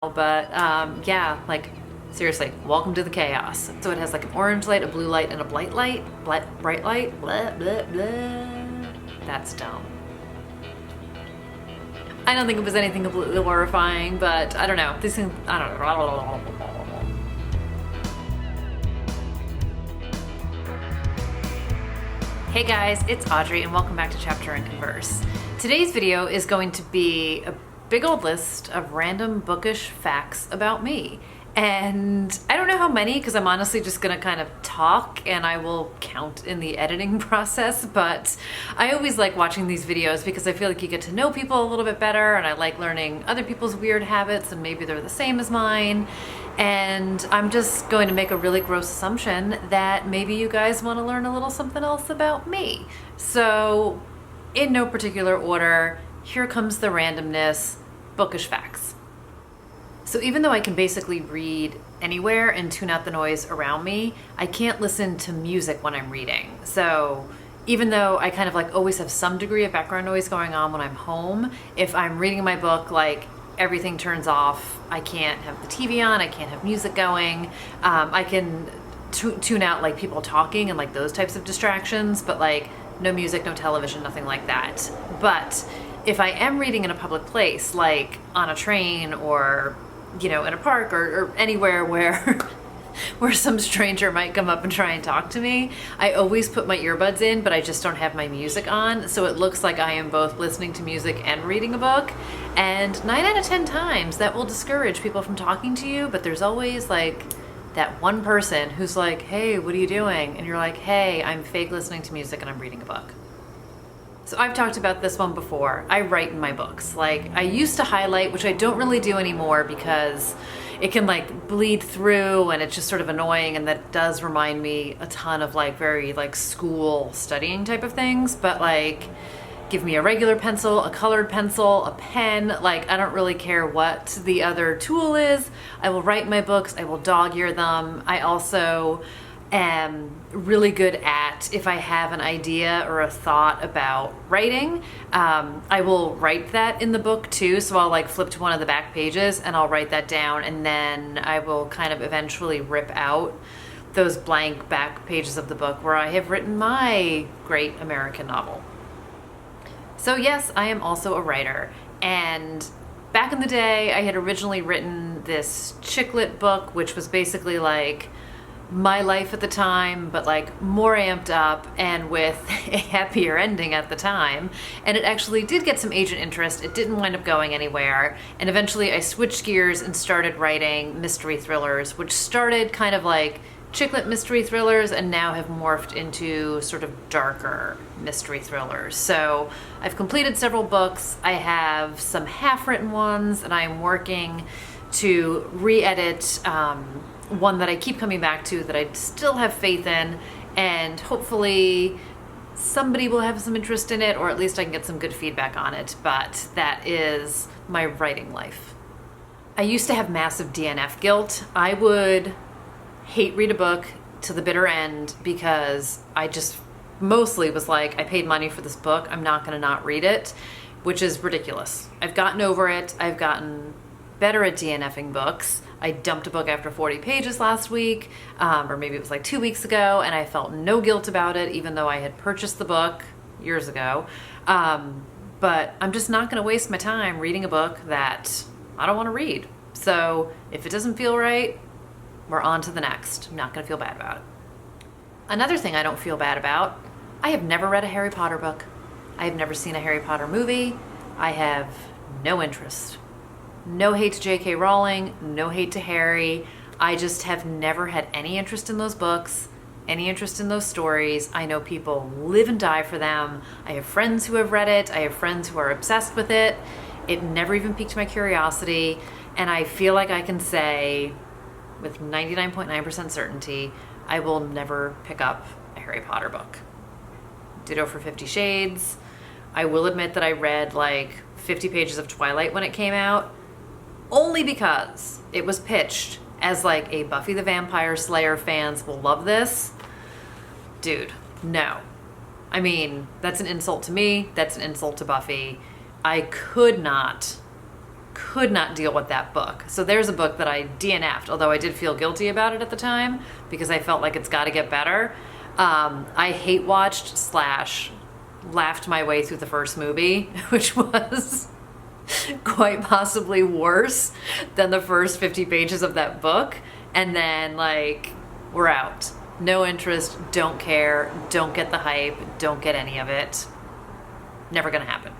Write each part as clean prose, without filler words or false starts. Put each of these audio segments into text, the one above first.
But yeah, like seriously, welcome to the chaos. So it has like an orange light, a blue light, and a bright light. Bright light. Blah, blah, blah. That's dumb. I don't think it was anything completely horrifying, but I don't know. These things, I don't know. Hey guys, it's Audrey and welcome back to Chapter and Converse. Today's video is going to be a big old list of random bookish facts about me. And I don't know how many because I'm honestly just gonna kind of talk and I will count in the editing process, but I always like watching these videos because I feel like you get to know people a little bit better and I like learning other people's weird habits and maybe they're the same as mine. And I'm just going to make a really gross assumption that maybe you guys want to learn a little something else about me. So in no particular order, here comes the randomness, bookish facts. So even though I can basically read anywhere and tune out the noise around me, I can't listen to music when I'm reading. So even though I kind of like always have some degree of background noise going on when I'm home, if I'm reading my book, like everything turns off. I can't have the TV on, I can't have music going. I can tune out like people talking and like those types of distractions, but like no music, no television, nothing like that. But if I am reading in a public place, like on a train or, you know, in a park or anywhere where where some stranger might come up and try and talk to me, I always put my earbuds in, but I just don't have my music on. So it looks like I am both listening to music and reading a book. And 9 out of 10 times that will discourage people from talking to you, but there's always like that one person who's like, hey, what are you doing? And you're like, hey, I'm fake listening to music and I'm reading a book. So I've talked about this one before. I write in my books. Like I used to highlight, which I don't really do anymore because it can like bleed through and it's just sort of annoying, and that does remind me a ton of like very like school studying type of things. But like give me a regular pencil, a colored pencil, a pen, like I don't really care what the other tool is. I will write my books, I will dog ear them. I also am really good at, if I have an idea or a thought about writing, I will write that in the book too. So I'll like flip to one of the back pages and I'll write that down, and then I will kind of eventually rip out those blank back pages of the book where I have written my great American novel. So yes, I am also a writer, and back in the day I had originally written this chick lit book, which was basically like my life at the time, but like more amped up and with a happier ending at the time. And it actually did get some agent interest. It didn't wind up going anywhere. And eventually I switched gears and started writing mystery thrillers, which started kind of like chick lit mystery thrillers and now have morphed into sort of darker mystery thrillers. So I've completed several books. I have some half-written ones and I'm working to re-edit one that I keep coming back to that I still have faith in, and hopefully somebody will have some interest in it, or at least I can get some good feedback on it. But that is my writing life. I used to have massive DNF guilt. I would hate read a book to the bitter end because I just mostly was like, I paid money for this book, I'm not gonna not read it, which is ridiculous. I've gotten over it. I've gotten better at DNFing books. I dumped a book after 40 pages last week, or maybe it was like 2 weeks ago, and I felt no guilt about it, even though I had purchased the book years ago. But I'm just not gonna waste my time reading a book that I don't wanna read. So if it doesn't feel right, we're on to the next. I'm not gonna feel bad about it. Another thing I don't feel bad about, I have never read a Harry Potter book. I have never seen a Harry Potter movie. I have no interest. No hate to J.K. Rowling, no hate to Harry. I just have never had any interest in those books, any interest in those stories. I know people live and die for them. I have friends who have read it. I have friends who are obsessed with it. It never even piqued my curiosity. And I feel like I can say with 99.9% certainty, I will never pick up a Harry Potter book. Ditto for 50 Shades. I will admit that I read like 50 pages of Twilight when it came out, only because it was pitched as like a Buffy the Vampire Slayer fans will love this. Dude, no. I mean, that's an insult to me. That's an insult to Buffy. I could not could not deal with that book. So there's a book that I DNF'd, although I did feel guilty about it at the time because I felt like it's got to get better. I hate watched / laughed my way through the first movie, which was quite possibly worse than the first 50 pages of that book. And then like, we're out. No interest, don't care, don't get the hype, don't get any of it. Never gonna happen.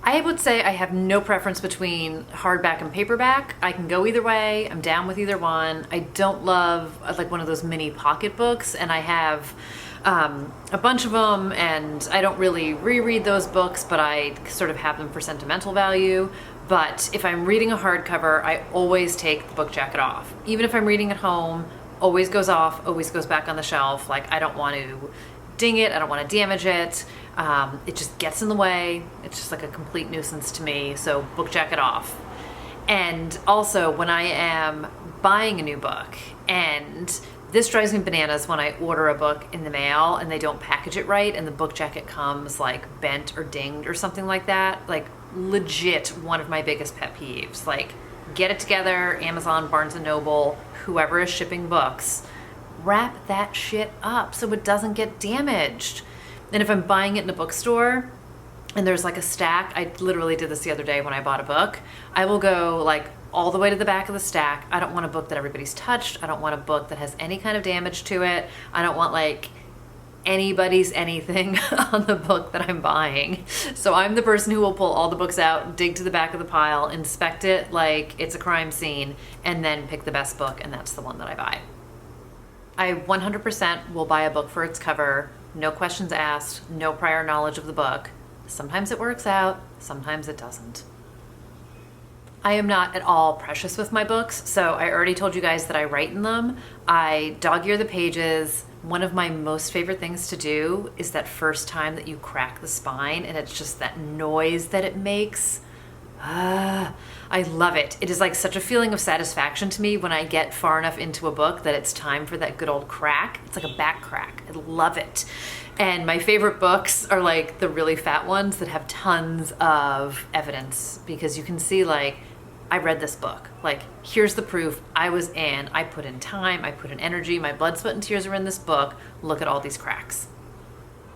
I would say I have no preference between hardback and paperback. I can go either way. I'm down with either one. I don't love like one of those mini pocket books, and I have a bunch of them, and I don't really reread those books, but I sort of have them for sentimental value. But if I'm reading a hardcover, I always take the book jacket off. Even if I'm reading at home, always goes off, always goes back on the shelf. Like, I don't want to ding it, I don't want to damage it. It just gets in the way. It's just like a complete nuisance to me, so book jacket off. And also, when I am buying a new book, and this drives me bananas when I order a book in the mail and they don't package it right and the book jacket comes like bent or dinged or something like that. Like, legit one of my biggest pet peeves. Like, get it together, Amazon, Barnes & Noble, whoever is shipping books, wrap that shit up so it doesn't get damaged. And if I'm buying it in a bookstore and there's like a stack, I literally did this the other day when I bought a book, I will go like all the way to the back of the stack. I don't want a book that everybody's touched. I don't want a book that has any kind of damage to it. I don't want like anybody's anything on the book that I'm buying. So I'm the person who will pull all the books out, dig to the back of the pile, inspect it like it's a crime scene, and then pick the best book, and that's the one that I buy. I 100% will buy a book for its cover, no questions asked, no prior knowledge of the book. Sometimes it works out, sometimes it doesn't. I am not at all precious with my books, so I already told you guys that I write in them. I dog ear the pages. One of my most favorite things to do is that first time that you crack the spine and it's just that noise that it makes. I love it. It is like such a feeling of satisfaction to me when I get far enough into a book that it's time for that good old crack. It's like a back crack. I love it. And my favorite books are like the really fat ones that have tons of evidence, because you can see like, I read this book. Like, here's the proof. I was in. I put in time. I put in energy. My blood, sweat, and tears are in this book. Look at all these cracks.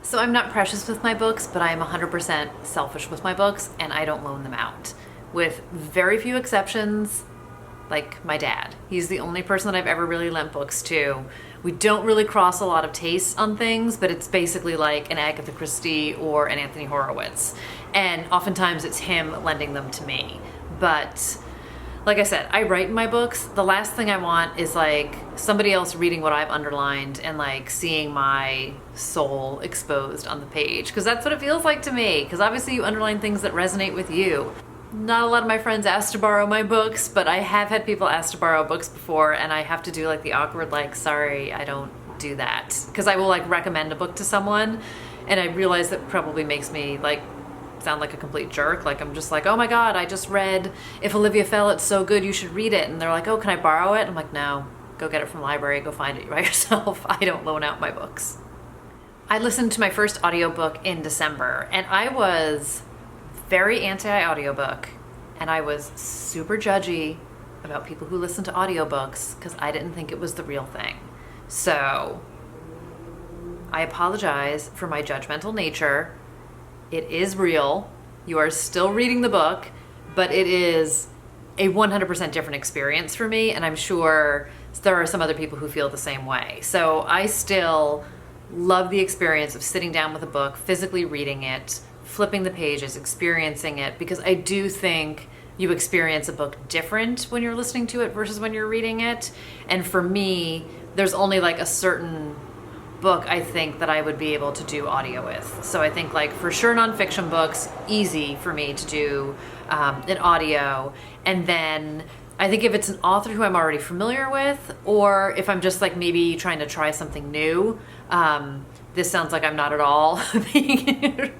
So I'm not precious with my books, but I am 100% selfish with my books, and I don't loan them out. With very few exceptions, like my dad. He's the only person that I've ever really lent books to. We don't really cross a lot of tastes on things, but it's basically like an Agatha Christie or an Anthony Horowitz. And oftentimes it's him lending them to me. But like I said, I write in my books. The last thing I want is like somebody else reading what I've underlined and like seeing my soul exposed on the page, because that's what it feels like to me. Because obviously you underline things that resonate with you. Not a lot of my friends ask to borrow my books, but I have had people ask to borrow books before, and I have to do like the awkward like, sorry, I don't do that. Because I will like recommend a book to someone, and I realize that probably makes me like sound like a complete jerk. Like, I'm just like, oh my god, I just read If Olivia Fell, it's so good, you should read it. And they're like, oh, can I borrow it? I'm like, no, go get it from the library, go find it by yourself. I don't loan out my books. I listened to my first audiobook in December, and I was very anti-audiobook, and I was super judgy about people who listen to audiobooks because I didn't think it was the real thing. So I apologize for my judgmental nature. It is real. You are still reading the book, but it is a 100% different experience for me, and I'm sure there are some other people who feel the same way. So I still love the experience of sitting down with a book, physically reading it, flipping the pages, experiencing it, because I do think you experience a book different when you're listening to it versus when you're reading it. And for me, there's only like a certain book I think that I would be able to do audio with. So I think like for sure nonfiction books, easy for me to do an audio. And then I think if it's an author who I'm already familiar with, or if I'm just like maybe trying to try something new, this sounds like I'm not at all being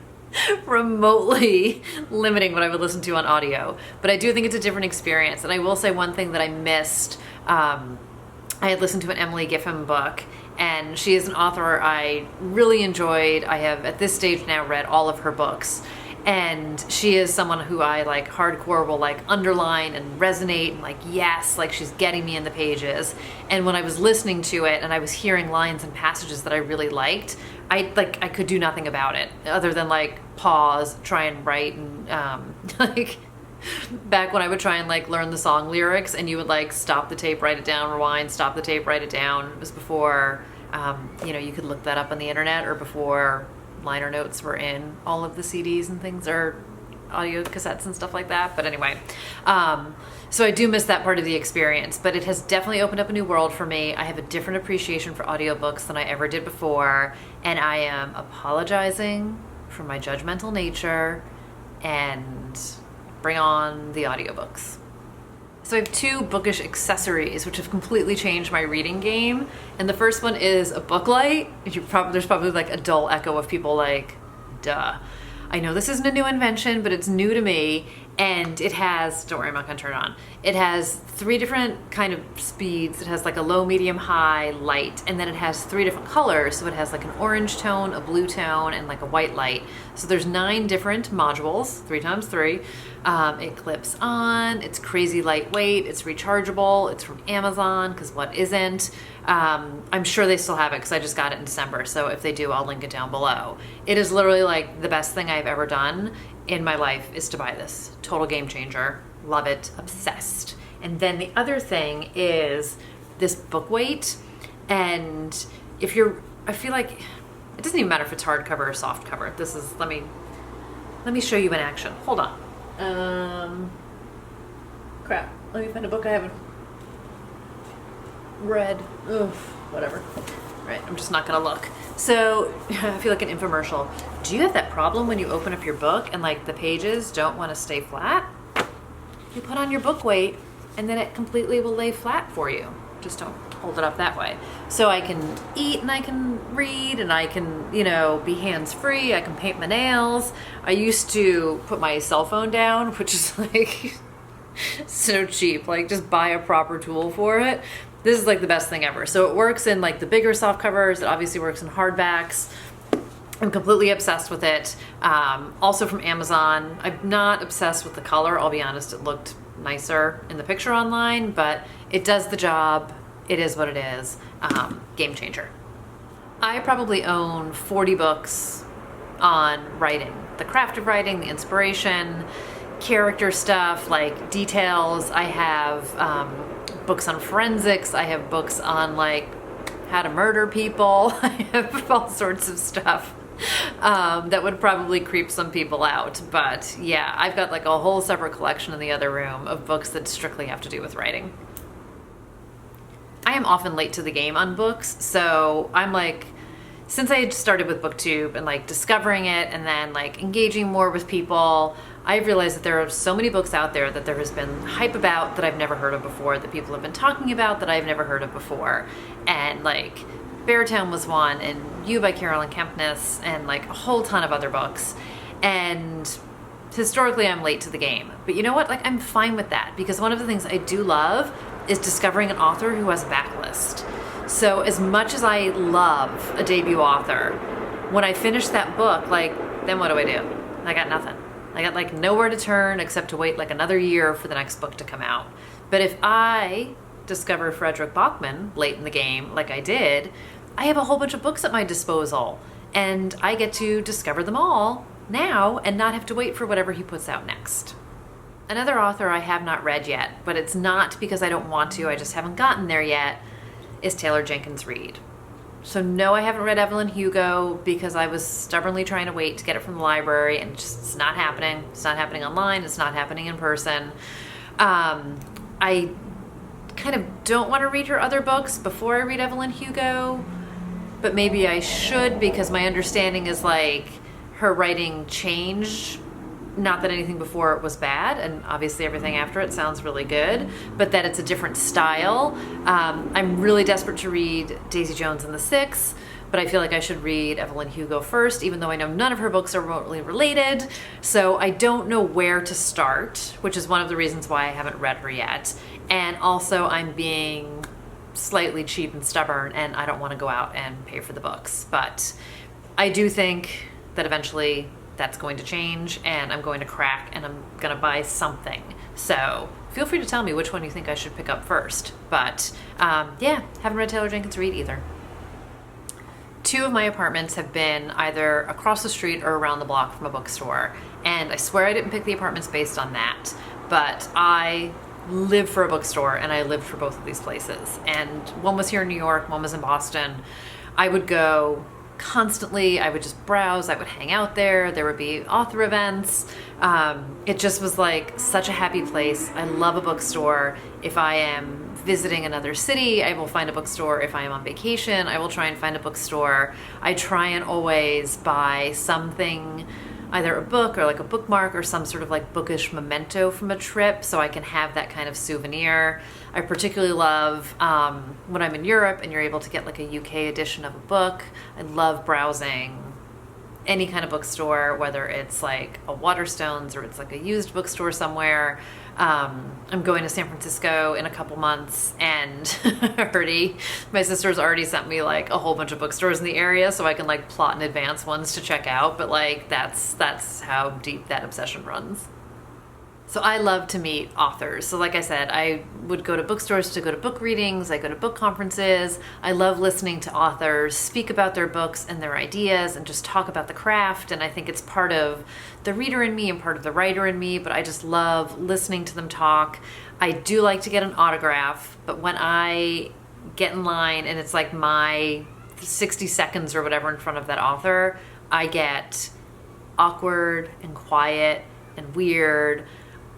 remotely limiting what I would listen to on audio. But I do think it's a different experience. And I will say one thing that I missed, I had listened to an Emily Giffin book, and she is an author I really enjoyed. I have at this stage now read all of her books. And she is someone who I like hardcore will like underline and resonate and like, yes, like she's getting me in the pages. And when I was listening to it and I was hearing lines and passages that I really liked, I could do nothing about it other than like pause, try and write, and like back when I would try and like learn the song lyrics and you would like stop the tape, write it down, rewind, stop the tape, write it down. It was before, you know, you could look that up on the internet, or before liner notes were in all of the CDs and things, or audio cassettes and stuff like that. But anyway, so I do miss that part of the experience, but it has definitely opened up a new world for me. I have a different appreciation for audiobooks than I ever did before, and I am apologizing for my judgmental nature, and bring on the audiobooks. So I have 2 bookish accessories which have completely changed my reading game. And the first one is a book light. There's probably like a dull echo of people like, duh. I know this isn't a new invention, but it's new to me. And it has, don't worry, I'm not gonna turn it on. It has 3 different kind of speeds. It has like a low, medium, high, light, and then it has 3 different colors. So it has like an orange tone, a blue tone, and like a white light. So there's 9 different modules, 3x3. It clips on, it's crazy lightweight, it's rechargeable, it's from Amazon, because what isn't? I'm sure they still have it because I just got it in December. So if they do, I'll link it down below. It is literally like the best thing I've ever done in my life is to buy this. Total game changer. Love it. Obsessed. And then the other thing is this book weight. And if you're, I feel like it doesn't even matter if it's hardcover or soft cover. This is, let me show you in action. Hold on. Crap. Let me find a book I haven't read. Ugh, whatever. Right, I'm just not gonna look. So I feel like an infomercial. Do you have that problem when you open up your book and like the pages don't want to stay flat? You put on your book weight and then it completely will lay flat for you. Just don't hold it up that way. So I can eat and I can read and I can, you know, be hands-free. I can paint my nails. I used to put my cell phone down, which is like so cheap. Like just buy a proper tool for it. This is like the best thing ever. So it works in like the bigger soft covers. It obviously works in hardbacks. I'm completely obsessed with it. Also from Amazon. I'm not obsessed with the color. I'll be honest, it looked nicer in the picture online, but it does the job. It is what it is. Game changer. I probably own 40 books on writing. The craft of writing, the inspiration, character stuff, like details. I have books on forensics. I have books on like how to murder people. I have all sorts of stuff that would probably creep some people out. But yeah, I've got like a whole separate collection in the other room of books that strictly have to do with writing. I am often late to the game on books, so I'm like, since I started with BookTube and like discovering it and then like engaging more with people, I've realized that there are so many books out there that there has been hype about that I've never heard of before, that people have been talking about that I've never heard of before. And like Beartown was one, and You by Carolyn Kempness, and like a whole ton of other books. And historically I'm late to the game. But you know what? Like I'm fine with that, because one of the things I do love is discovering an author who has a backlist. So as much as I love a debut author, when I finish that book, like, then what do? I got nothing. I got like nowhere to turn except to wait like another year for the next book to come out. But if I discover Frederick Bachman late in the game, like I did, I have a whole bunch of books at my disposal, and I get to discover them all now and not have to wait for whatever he puts out next. Another author I have not read yet, but it's not because I don't want to, I just haven't gotten there yet, is Taylor Jenkins Reid. So no, I haven't read Evelyn Hugo because I was stubbornly trying to wait to get it from the library, and it's not happening. It's not happening online. It's not happening in person. I kind of don't want to read her other books before I read Evelyn Hugo, but maybe I should, because my understanding is like her writing changed. Not that anything before it was bad, and obviously everything after it sounds really good, but that it's a different style. I'm really desperate to read Daisy Jones and the Six, but I feel like I should read Evelyn Hugo first, even though I know none of her books are remotely related. So I don't know where to start, which is one of the reasons why I haven't read her yet. And also I'm being slightly cheap and stubborn, and I don't want to go out and pay for the books. But I do think that eventually that's going to change, and I'm going to crack, and I'm gonna buy something. So feel free to tell me which one you think I should pick up first. But yeah, haven't read Taylor Jenkins Reid either. 2 of my apartments have been either across the street or around the block from a bookstore, and I swear I didn't pick the apartments based on that, but I live for a bookstore, and I lived for both of these places. And one was here in New York, one was in Boston. I would go constantly. I would just browse. I would hang out there. There would be author events. It just was like such a happy place. I love a bookstore. If I am visiting another city, I will find a bookstore. If I am on vacation, I will try and find a bookstore. I try and always buy something, either a book or like a bookmark or some sort of like bookish memento from a trip, so I can have that kind of souvenir. I particularly love when I'm in Europe and you're able to get like a UK edition of a book. I love browsing any kind of bookstore, whether it's like a Waterstones or it's like a used bookstore somewhere. I'm going to San Francisco in a couple months, and my sister's already sent me like a whole bunch of bookstores in the area, so I can like plot in advance ones to check out. But like that's how deep that obsession runs. So I love to meet authors. So like I said, I would go to bookstores to go to book readings. I go to book conferences. I love listening to authors speak about their books and their ideas and just talk about the craft. And I think it's part of the reader in me and part of the writer in me, but I just love listening to them talk. I do like to get an autograph, but when I get in line and it's like my 60 seconds or whatever in front of that author, I get awkward and quiet and weird.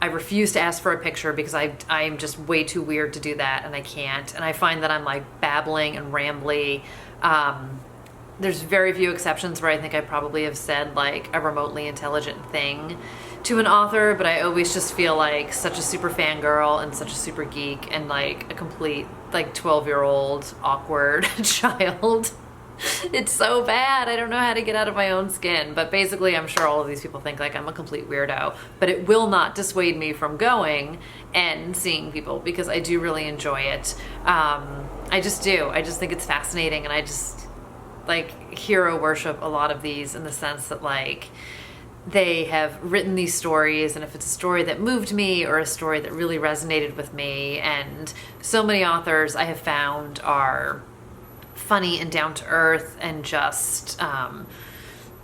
I refuse to ask for a picture because I'm just way too weird to do that, and I can't. And I find that I'm like babbling and rambly. There's very few exceptions where I think I probably have said like a remotely intelligent thing to an author, but I always just feel like such a super fangirl and such a super geek and like a complete like 12-year-old awkward child. It's so bad. I don't know how to get out of my own skin. But basically, I'm sure all of these people think like I'm a complete weirdo. But it will not dissuade me from going and seeing people, because I do really enjoy it. I just do. I just think it's fascinating, and I just like hero worship a lot of these in the sense that like they have written these stories, and if it's a story that moved me or a story that really resonated with me, and so many authors I have found are funny and down to earth and just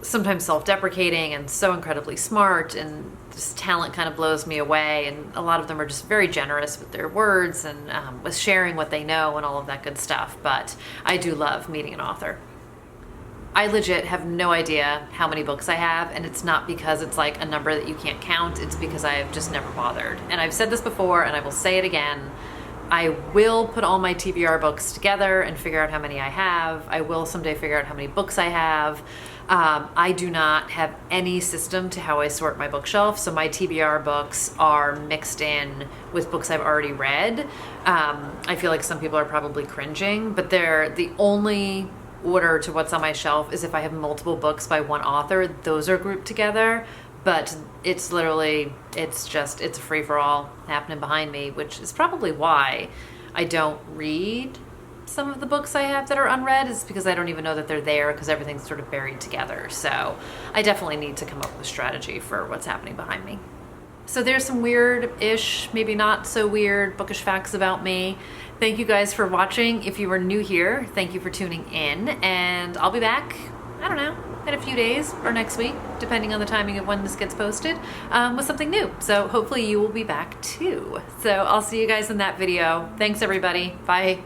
sometimes self-deprecating and so incredibly smart, and just talent kind of blows me away. And a lot of them are just very generous with their words and with sharing what they know and all of that good stuff. But I do love meeting an author. I legit have no idea how many books I have, and it's not because it's like a number that you can't count. It's because I have just never bothered. And I've said this before, and I will say it again. I will put all my TBR books together and figure out how many I have. I will someday figure out how many books I have. I do not have any system to how I sort my bookshelf, so my TBR books are mixed in with books I've already read. I feel like some people are probably cringing, but they're the only order to what's on my shelf is if I have multiple books by one author. Those are grouped together. But it's literally, it's a free-for-all happening behind me, which is probably why I don't read some of the books I have that are unread, is because I don't even know that they're there because everything's sort of buried together. So I definitely need to come up with a strategy for what's happening behind me. So there's some weird-ish, maybe not so weird, bookish facts about me. Thank you guys for watching. If you are new here, thank you for tuning in, and I'll be back, I don't know, in a few days or next week, depending on the timing of when this gets posted, with something new. So hopefully you will be back too. So I'll see you guys in that video. Thanks everybody. Bye.